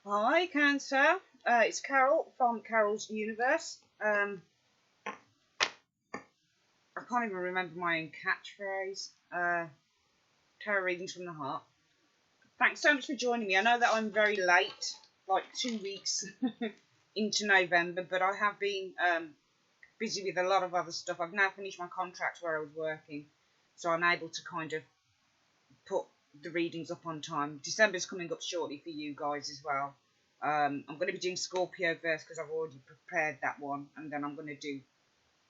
Hi, Cancer. It's Carol from Carol's Universe. I can't even remember my own catchphrase. Tarot readings from the heart. Thanks so much for joining me. I know that I'm very late, like 2 weeks into November, but I have been busy with a lot of other stuff. I've now finished my contract where I was working, so I'm able to kind of put the readings up on time. December's coming up shortly for you guys as well. I'm going to be doing Scorpio first because I've already prepared that one, and then I'm going to do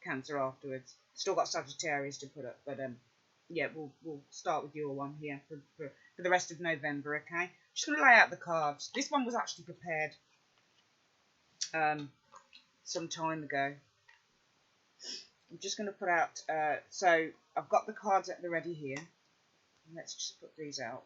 Cancer afterwards. Still got Sagittarius to put up, but yeah, we'll start with your one here for the rest of November, okay? Just going to lay out the cards. This one was actually prepared some time ago. I'm just going to put out, so I've got the cards at the ready here. Let's just put these out.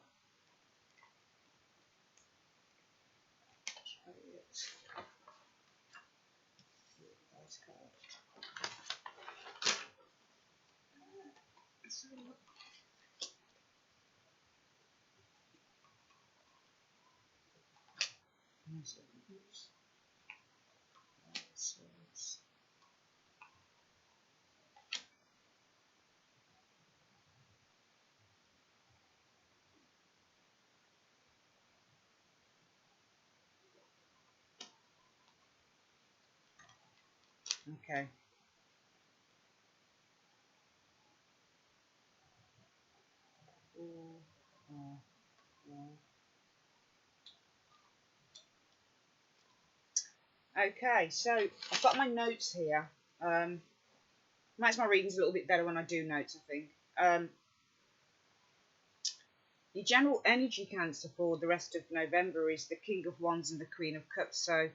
Okay. Okay, so I've got my notes here. Makes my readings a little bit better when I do notes, I think. The general energy Cancer for the rest of November is the King of Wands and the Queen of Cups. So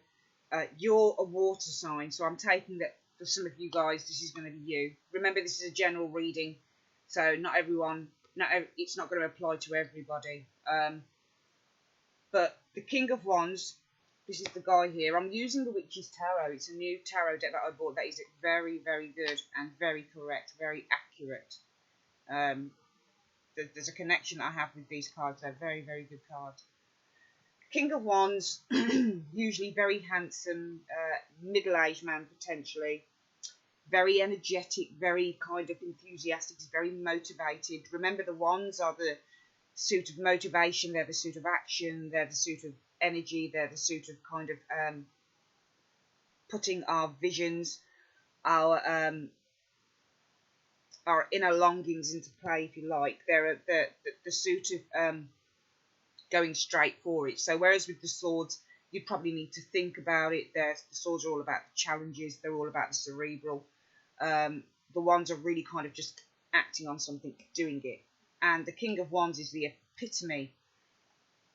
you're a water sign, so I'm taking that for some of you guys, this is going to be you. Remember, this is a general reading, so not everyone, it's not going to apply to everybody. But the King of Wands, this is the guy here. I'm using the Witch's Tarot. It's a new tarot deck that I bought that is very, very good and very correct, very accurate. There's a connection that I have with these cards. They're very, very good cards. King of Wands, usually very handsome, middle-aged man potentially. Very energetic, very kind of enthusiastic, very motivated. Remember, the wands are the suit of motivation, they're the suit of action, they're the suit of energy, they're the suit of kind of putting our visions, our inner longings into play, if you like. They're the suit of going straight for it. So whereas with the swords, you probably need to think about it. The swords are all about the challenges, they're all about the cerebral. The wands are really kind of just acting on something, doing it. And the King of Wands is the epitome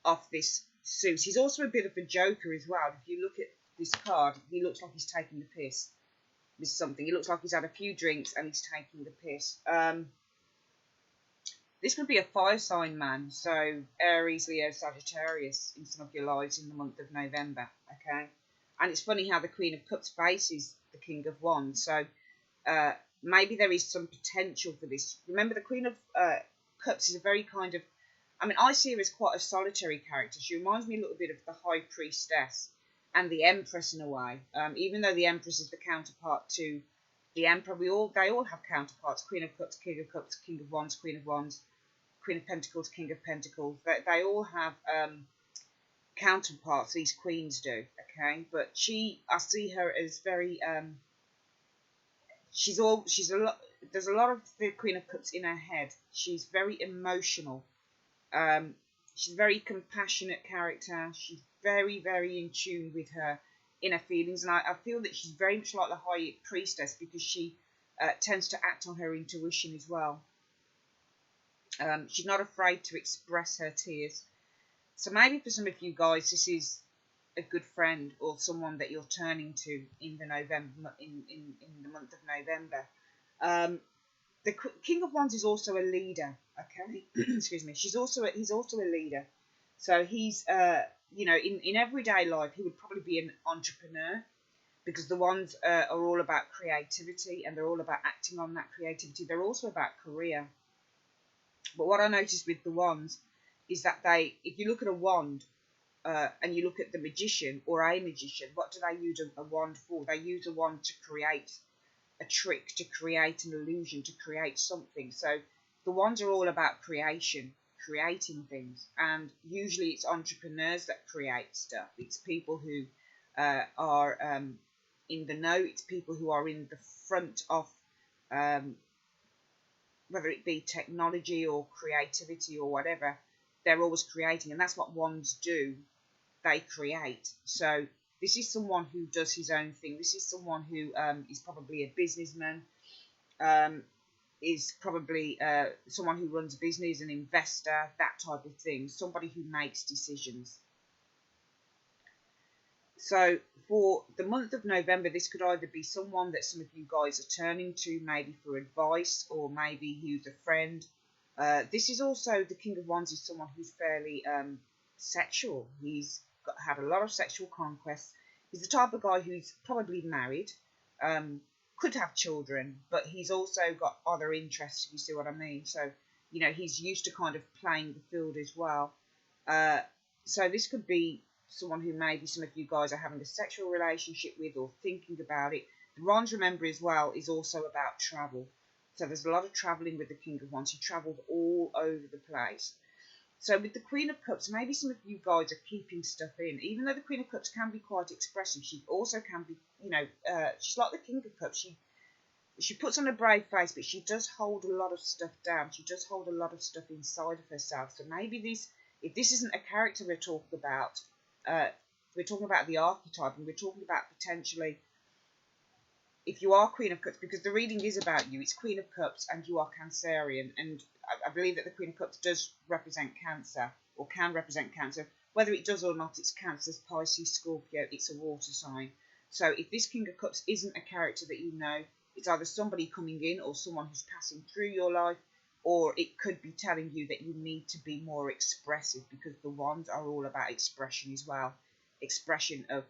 of this suit. He's also a bit of a joker as well. If you look at this card, he looks like he's taking the piss with something. He looks like he's had a few drinks and he's taking the piss. This could be a fire sign man, so Aries, Leo, Sagittarius in some of your lives in the month of November, okay? And it's funny how the Queen of Cups faces the King of Wands, so maybe there is some potential for this. Remember, the Queen of Cups is a very kind of, I mean, I see her as quite a solitary character. She reminds me a little bit of the High Priestess and the Empress in a way. Even though the Empress is the counterpart to the Emperor, they all have counterparts. Queen of Cups, King of Cups, King of Wands, Queen of Wands, Queen of Pentacles, King of Pentacles. They all have counterparts. These queens do, okay? But I see her as very there's a lot of the Queen of Cups in her head. She's very emotional. She's a very compassionate character. She's very, very in tune with her inner feelings. And I feel that she's very much like the High Priestess because she tends to act on her intuition as well. She's not afraid to express her tears. So maybe for some of you guys, this is a good friend or someone that you're turning to in the month of November. The King of Wands is also a leader. Okay, excuse me. He's also a leader. So he's in everyday life he would probably be an entrepreneur because the Wands are all about creativity and they're all about acting on that creativity. They're also about career. But what I noticed with the Wands is that if you look at a wand, and you look at the magician or a magician, what do they use a wand for? They use a wand to create a trick, to create an illusion, to create something. So the wands are all about creation, creating things, and usually it's entrepreneurs that create stuff. It's people who are in the know. It's people who are in the front of um, whether it be technology or creativity or whatever. They're always creating, and that's what wands do. They create. So this is someone who does his own thing. This is someone who is probably a businessman, um, is probably someone who runs a business, an investor, that type of thing. Somebody who makes decisions. So for the month of November, this could either be someone that some of you guys are turning to, maybe for advice, or maybe who's a friend. This is also, the King of Wands is someone who's fairly sexual. He's had a lot of sexual conquests. He's the type of guy who's probably married, could have children, but he's also got other interests, if you see what I mean. So, you know, he's used to kind of playing the field as well. So this could be someone who maybe some of you guys are having a sexual relationship with or thinking about it. The Wands, remember, as well, is also about travel. So there's a lot of travelling with the King of Wands. He travelled all over the place. So with the Queen of Cups, maybe some of you guys are keeping stuff in. Even though the Queen of Cups can be quite expressive, she also can be, you know, she's like the King of Cups. She puts on a brave face, but she does hold a lot of stuff down. She does hold a lot of stuff inside of herself. So maybe this, if this isn't a character we're talking about, we're talking about the archetype, and we're talking about potentially, if you are Queen of Cups, because the reading is about you, it's Queen of Cups and you are Cancerian, and I believe that the Queen of Cups does represent Cancer, or can represent Cancer. Whether it does or not, it's Cancer, Pisces, Scorpio, it's a water sign. So if this King of Cups isn't a character that you know, it's either somebody coming in or someone who's passing through your life, or it could be telling you that you need to be more expressive, because the wands are all about expression as well. Expression of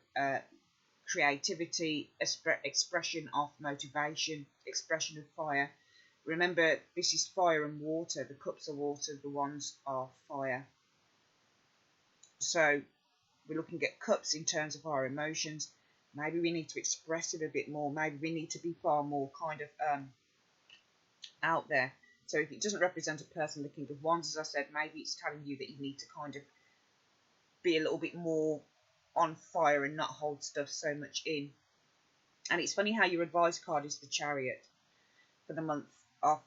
creativity, expression of motivation, expression of fire. Remember, this is fire and water. The cups are water, the wands are fire. So we're looking at cups in terms of our emotions. Maybe we need to express it a bit more. Maybe we need to be far more kind of out there. So if it doesn't represent a person, the King of Wands, as I said, maybe it's telling you that you need to kind of be a little bit more on fire and not hold stuff so much in. And it's funny how your advice card is the Chariot for the month of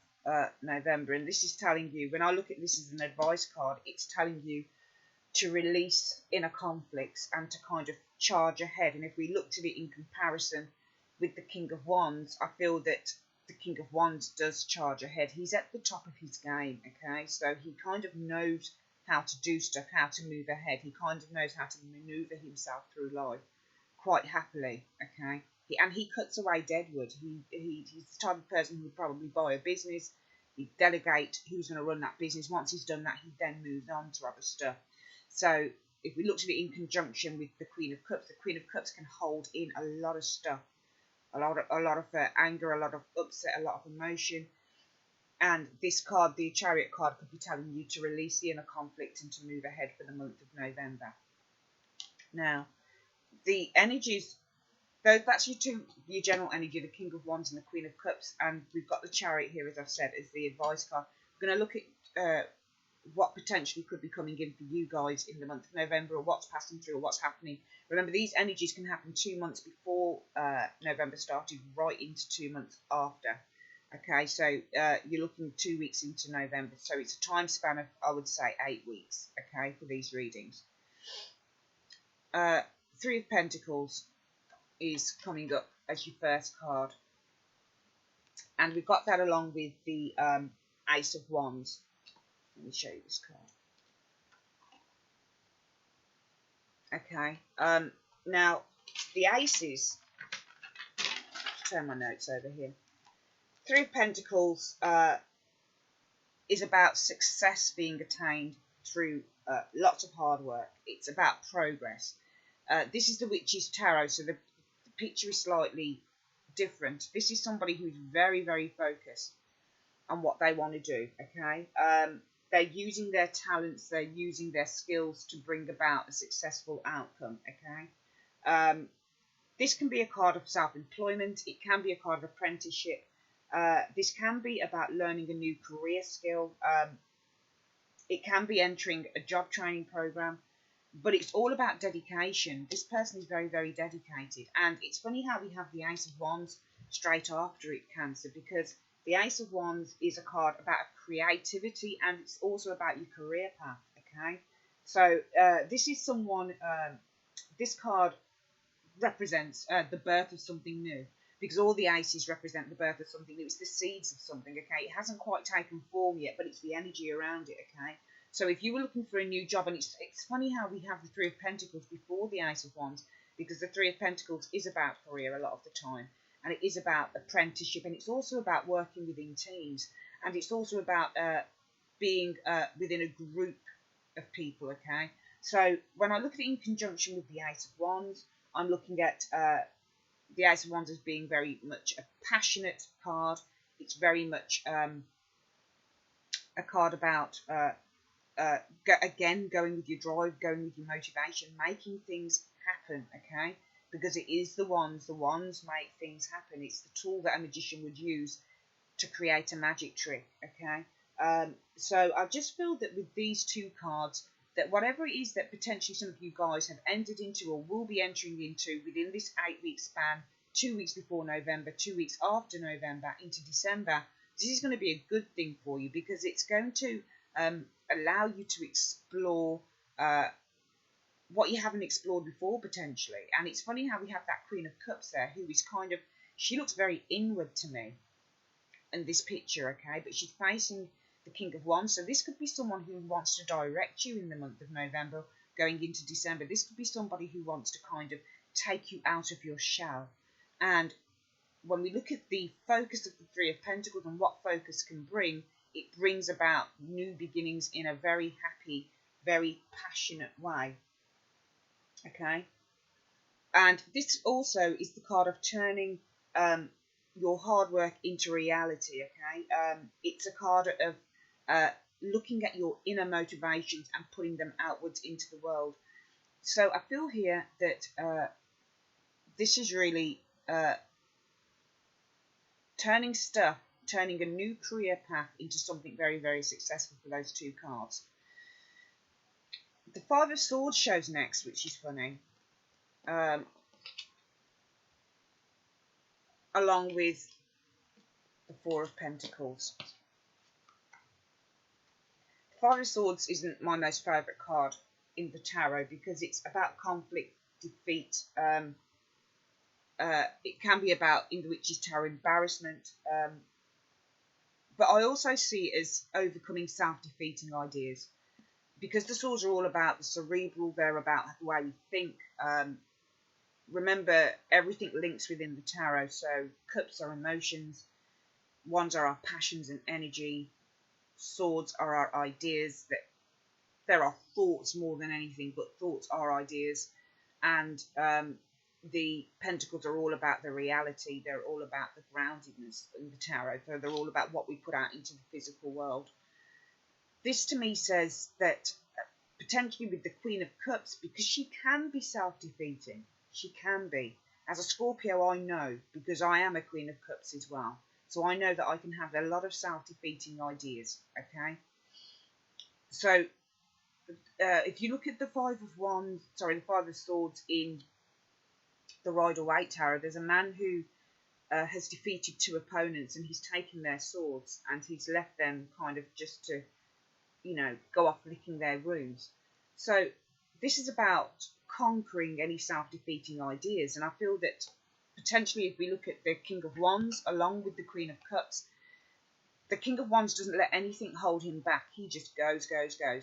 November. And this is telling you, when I look at this as an advice card, it's telling you to release inner conflicts and to kind of charge ahead. And if we looked at it in comparison with the King of Wands, I feel that the King of Wands does charge ahead. He's at the top of his game, okay? So he kind of knows how to do stuff, how to move ahead. He kind of knows how to maneuver himself through life quite happily, okay? And he cuts away deadwood. He's the type of person who would probably buy a business, he'd delegate who's going to run that business. Once he's done that, he then moves on to other stuff. So if we looked at it in conjunction with the Queen of Cups, the Queen of Cups can hold in a lot of stuff. A lot of anger, a lot of upset, a lot of emotion. And this card, the Chariot card, could be telling you to release the inner conflict and to move ahead for the month of November. Now, the energies, that's your general energy, the King of Wands and the Queen of Cups. And we've got the Chariot here, as I've said, as the advice card. We're going to look at what potentially could be coming in for you guys in the month of November, or what's passing through, or what's happening. Remember, these energies can happen 2 months before November started, right into 2 months after. Okay, so you're looking 2 weeks into November, so it's a time span of, I would say, 8 weeks, okay, for these readings. Three of Pentacles is coming up as your first card, and we've got that along with the Ace of Wands. Let me show you this card. Okay, now the Aces, turn my notes over here. Three of Pentacles is about success being attained through lots of hard work. It's about progress. This is the Witch's Tarot, so the picture is slightly different. This is somebody who's very, very focused on what they want to do, okay? they're using their talents, they're using their skills to bring about a successful outcome, okay? This can be a card of self-employment, it can be a card of apprenticeship, this can be about learning a new career skill, it can be entering a job training program, but it's all about dedication. This person is very, very dedicated. And it's funny how we have the Ace of Wands straight after it, Cancer, because the Ace of Wands is a card about creativity and it's also about your career path, okay? So this is someone, this card represents the birth of something new, because all the aces represent the birth of something new. It's the seeds of something, okay? It hasn't quite taken form yet, but it's the energy around it, okay? So if you were looking for a new job, and it's funny how we have the Three of Pentacles before the Ace of Wands, because the Three of Pentacles is about career a lot of the time, and it is about apprenticeship, and it's also about working within teams, and it's also about being within a group of people, okay? So when I look at it in conjunction with the Ace of Wands, I'm looking at the Ace of Wands as being very much a passionate card. It's very much a card about, again, going with your drive, going with your motivation, making things happen, okay? Because it is the wands make things happen. It's the tool that a magician would use to create a magic trick, okay? So I just feel that with these two cards, that whatever it is that potentially some of you guys have entered into or will be entering into within this 8-week span, 2 weeks before November, 2 weeks after November into December, this is going to be a good thing for you, because it's going to allow you to explore what you haven't explored before, potentially. And it's funny how we have that Queen of Cups there, who is kind of, she looks very inward to me in this picture, okay? But she's facing the King of Wands. So this could be someone who wants to direct you in the month of November going into December. This could be somebody who wants to kind of take you out of your shell. And when we look at the focus of the Three of Pentacles and what focus can bring, it brings about new beginnings in a very happy, very passionate way. Okay? And this also is the card of turning your hard work into reality, okay? It's a card of looking at your inner motivations and putting them outwards into the world. So I feel here that this is really turning a new career path into something very, very successful for those two cards. The Five of Swords shows next, which is funny. Along with the Four of Pentacles. Five of Swords isn't my most favourite card in the tarot because it's about conflict, defeat. It can be about, in the Witch's Tarot, embarrassment. But I also see it as overcoming self-defeating ideas. Because the swords are all about the cerebral, they're about the way you think. Remember, everything links within the tarot. So cups are emotions, wands are our passions and energy, swords are our ideas. That there are thoughts more than anything, but thoughts are ideas. And the pentacles are all about the reality. They're all about the groundedness in the tarot. So they're all about what we put out into the physical world. This to me says that potentially with the Queen of Cups, because she can be self-defeating, she can be. As a Scorpio, I know, because I am a Queen of Cups as well. So I know that I can have a lot of self-defeating ideas, okay? So if you look at the Five of Swords in the Rider-Waite Tarot, there's a man who has defeated two opponents and he's taken their swords and he's left them kind of just to, you know, go off licking their wounds. So this is about conquering any self-defeating ideas, and I feel that potentially if we look at the King of Wands along with the Queen of Cups, the King of Wands doesn't let anything hold him back. He just goes.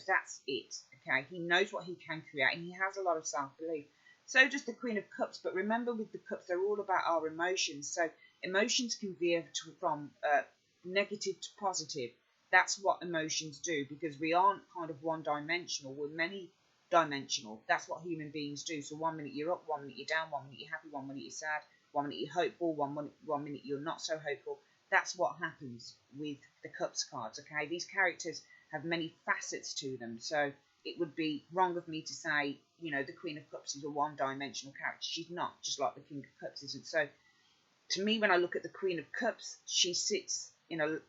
That's it, okay? He knows what he can create and he has a lot of self-belief. So does the Queen of Cups, but remember with the Cups, they're all about our emotions. So emotions can veer from negative to positive. That's what emotions do, because we aren't kind of one-dimensional. We're many-dimensional. That's what human beings do. So 1 minute you're up, 1 minute you're down, 1 minute you're happy, 1 minute you're sad, 1 minute you're hopeful, 1 minute you're not so hopeful. That's what happens with the Cups cards, okay? These characters have many facets to them. So it would be wrong of me to say, you know, the Queen of Cups is a one-dimensional character. She's not, just like the King of Cups isn't. So to me, when I look at the Queen of Cups, she sits in a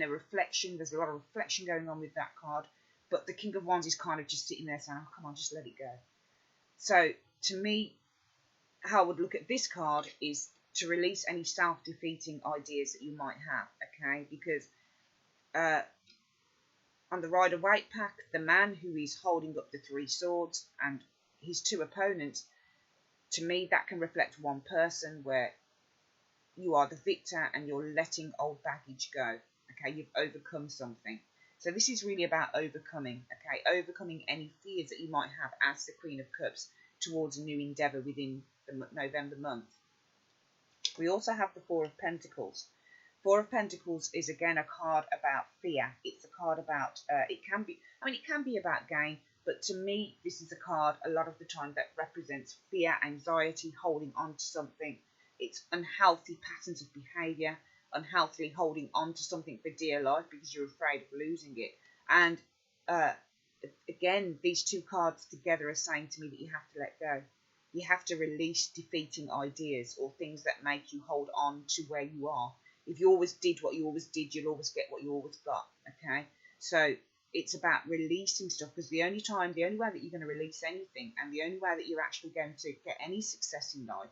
reflection. There's a lot of reflection going on with that card, but the King of Wands is kind of just sitting there saying, "Oh, come on, just let it go." So to me, how I would look at this card is to release any self-defeating ideas that you might have. Okay, because on the Rider-Waite pack, the man who is holding up the 3 swords and his 2 opponents, to me, that can reflect one person where you are the victor and you're letting old baggage go. Okay, you've overcome something. So this is really about overcoming. Okay, overcoming any fears that you might have as the Queen of Cups towards a new endeavour within the November month. We also have the 4 of Pentacles. 4 of Pentacles is again a card about fear. It's a card about, it can be about gain, but to me, this is a card a lot of the time that represents fear, anxiety, holding on to something. It's unhealthy patterns of behaviour, unhealthily holding on to something for dear life because you're afraid of losing it. And again, these 2 cards together are saying to me that you have to let go. You have to release defeating ideas or things that make you hold on to where you are. If you always did what you always did, you'll always get what you always got. Okay, so it's about releasing stuff, because the only way that you're going to release anything, and the only way that you're actually going to get any success in life,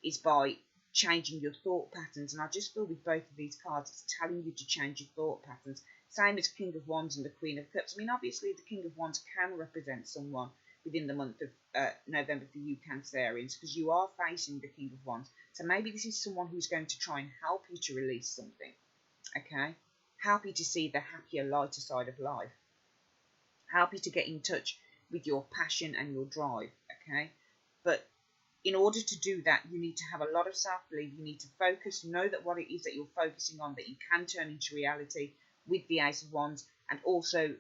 is by changing your thought patterns. And I just feel with both of these cards, it's telling you to change your thought patterns. Same as King of Wands and the Queen of Cups. I mean, obviously the King of Wands can represent someone within the month of November for you Cancerians, because you are facing the King of Wands. So maybe this is someone who's going to try and help you to release something. Okay, help you to see the happier, lighter side of life. Help you to get in touch with your passion and your drive. Okay, but in order to do that, you need to have a lot of self-belief. You need to focus, know that what it is that you're focusing on, that you can turn into reality with the Ace of Wands, and also,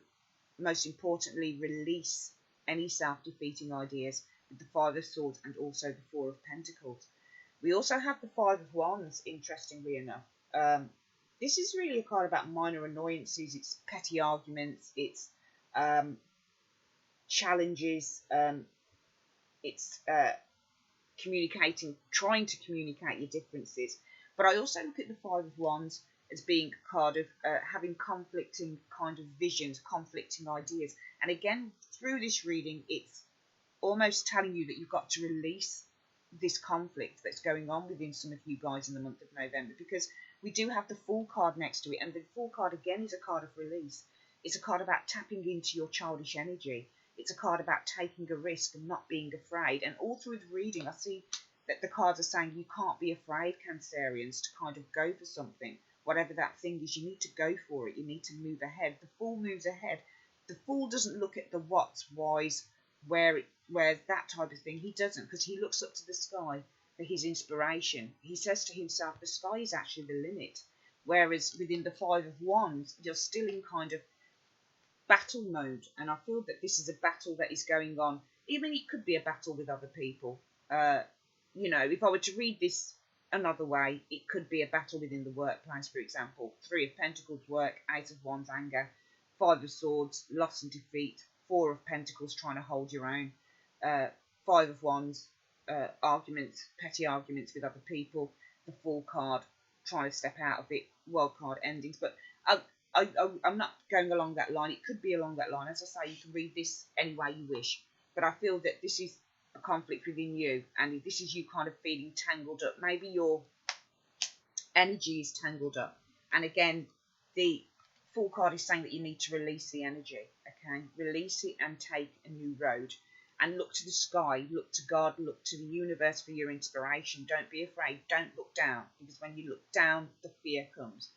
most importantly, release any self-defeating ideas with the 5 of Swords and also the 4 of Pentacles. We also have the 5 of Wands, interestingly enough. This is really a card about minor annoyances. It's petty arguments. It's challenges. It's trying to communicate your differences. But I also look at the 5 of Wands as being a card of having conflicting kind of visions, conflicting ideas. And again, through this reading, it's almost telling you that you've got to release this conflict that's going on within some of you guys in the month of November, because we do have the Fool card next to it, and the Fool card again is a card of release. It's a card about tapping into your childish energy. It's a card about taking a risk and not being afraid. And all through the reading, I see that the cards are saying you can't be afraid, Cancerians, to kind of go for something. Whatever that thing is, you need to go for it. You need to move ahead. The Fool moves ahead. The Fool doesn't look at the what's, why's, where's that type of thing. He doesn't, because he looks up to the sky for his inspiration. He says to himself, the sky is actually the limit. Whereas within the 5 of Wands, you're still in kind of battle mode. And I feel that this is a battle that is going on. Even it could be a battle with other people. You know, if I were to read this another way, it could be a battle within the workplace, for example. 3 of Pentacles, work. 8 of Wands, anger. 5 of Swords, loss and defeat. 4 of Pentacles, trying to hold your own. 5 of Wands, arguments, petty arguments with other people. The Fool card, trying to step out of it. World card, endings. But I'm not going along that line. It could be along that line. As I say, you can read this any way you wish. But I feel that this is a conflict within you, and this is you kind of feeling tangled up. Maybe your energy is tangled up. And again, the Fool card is saying that you need to release the energy. Okay, release it and take a new road. And look to the sky, look to God, look to the universe for your inspiration. Don't be afraid. Don't look down, because when you look down, the fear comes.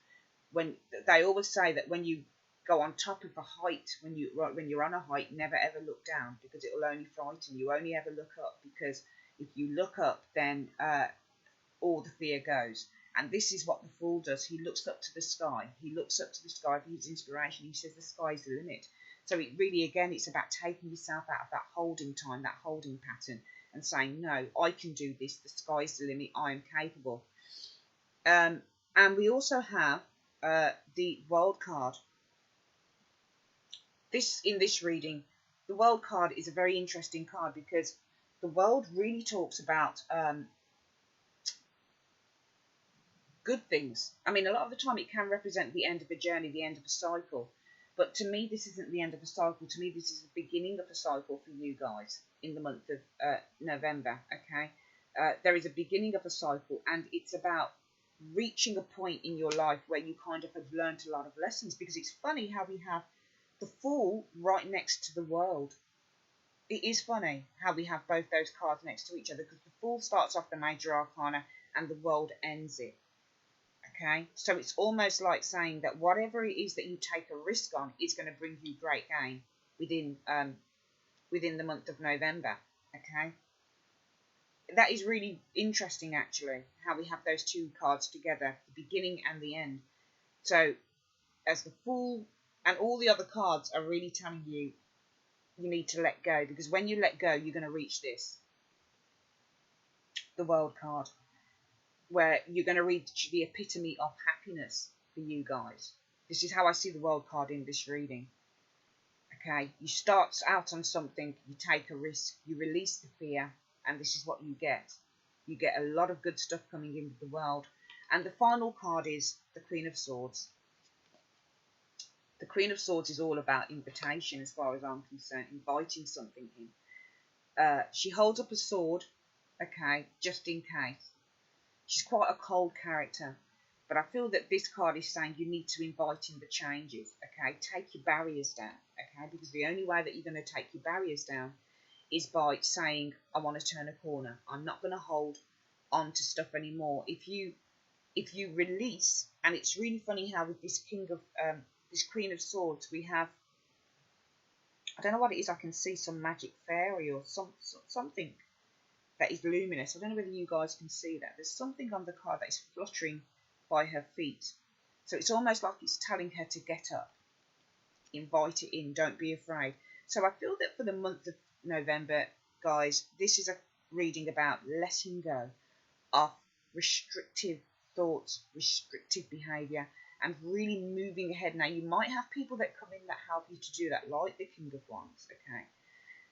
When they always say that when you go on top of a height, when you're on a height, never ever look down, because it will only frighten you. Only ever look up, because if you look up, then all the fear goes. And this is what the Fool does. He looks up to the sky. He looks up to the sky for his inspiration. He says the sky's the limit. So it really, again, it's about taking yourself out of that holding time, that holding pattern, and saying, no, I can do this. The sky's the limit. I am capable. And we also have the World card. in this reading, the World card is a very interesting card because the World really talks about good things. I mean, a lot of the time it can represent the end of a journey, the end of a cycle. But to me, this isn't the end of a cycle. To me, this is the beginning of a cycle for you guys in the month of November, okay? There is a beginning of a cycle, and it's about reaching a point in your life where you kind of have learned a lot of lessons, because it's funny how we have the Fool right next to the World. It is funny how we have both those cards next to each other, because the Fool starts off the Major Arcana and the World ends it. Okay, so it's almost like saying that whatever it is that you take a risk on is going to bring you great gain within the month of November. Okay, that is really interesting, actually, how we have those two cards together, the beginning and the end. So, as the Fool and all the other cards are really telling you you need to let go, because when you let go, you're going to reach this, the World card, where you're going to reach the epitome of happiness for you guys. This is how I see the World card in this reading. Okay, you start out on something, you take a risk, you release the fear, and this is what you get. You get a lot of good stuff coming into the world. And the final card is the Queen of Swords. The Queen of Swords is all about invitation, as far as I'm concerned, inviting something in. She holds up a sword, okay, just in case. She's quite a cold character, but I feel that this card is saying you need to invite in the changes, okay? Take your barriers down, okay? Because the only way that you're going to take your barriers down is by saying, I want to turn a corner. I'm not going to hold on to stuff anymore. If you release, and it's really funny how with this this Queen of Swords, we have, I don't know what it is, I can see some magic fairy or something that is luminous. I don't know whether you guys can see that. There's something on the card that is fluttering by her feet. So it's almost like it's telling her to get up. Invite it in. Don't be afraid. So I feel that for the month of November, guys, this is a reading about letting go of restrictive thoughts, restrictive behaviour, and really moving ahead. Now, you might have people that come in that help you to do that, like the King of Wands, okay?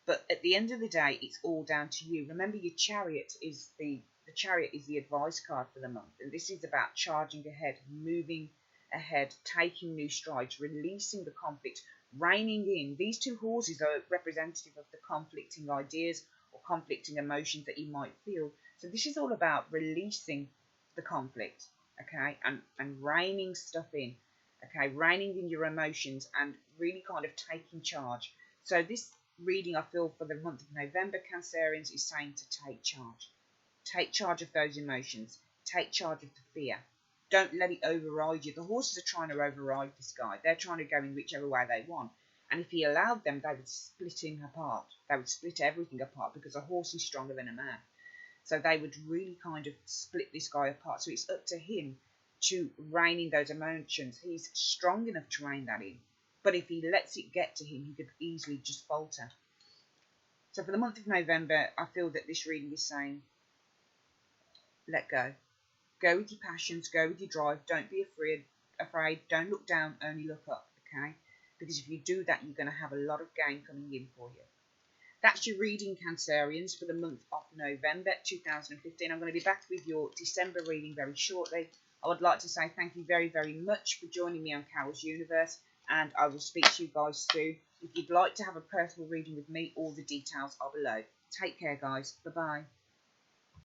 But at the end of the day, it's all down to you. Remember, your Chariot is the Chariot is the advice card for the month, and this is about charging ahead, moving ahead, taking new strides, releasing the conflict, reining in. These two horses are representative of the conflicting ideas or conflicting emotions that you might feel. So this is all about releasing the conflict, okay, and reining stuff in, okay, reining in your emotions and really kind of taking charge. So this reading, I feel, for the month of November, Cancerians, is saying to take charge. Take charge of those emotions. Take charge of the fear. Don't let it override you. The horses are trying to override this guy. They're trying to go in whichever way they want. And if he allowed them, they would split him apart. They would split everything apart, because a horse is stronger than a man. So they would really kind of split this guy apart. So it's up to him to rein in those emotions. He's strong enough to rein that in. But if he lets it get to him, he could easily just falter. So for the month of November, I feel that this reading is saying, let go. Go with your passions, go with your drive. Don't be afraid. Don't look down, only look up, okay? Because if you do that, you're going to have a lot of gain coming in for you. That's your reading, Cancerians, for the month of November 2015. I'm going to be back with your December reading very shortly. I would like to say thank you very, very much for joining me on Carol's Universe, and I will speak to you guys soon. If you'd like to have a personal reading with me, all the details are below. Take care, guys. Bye-bye.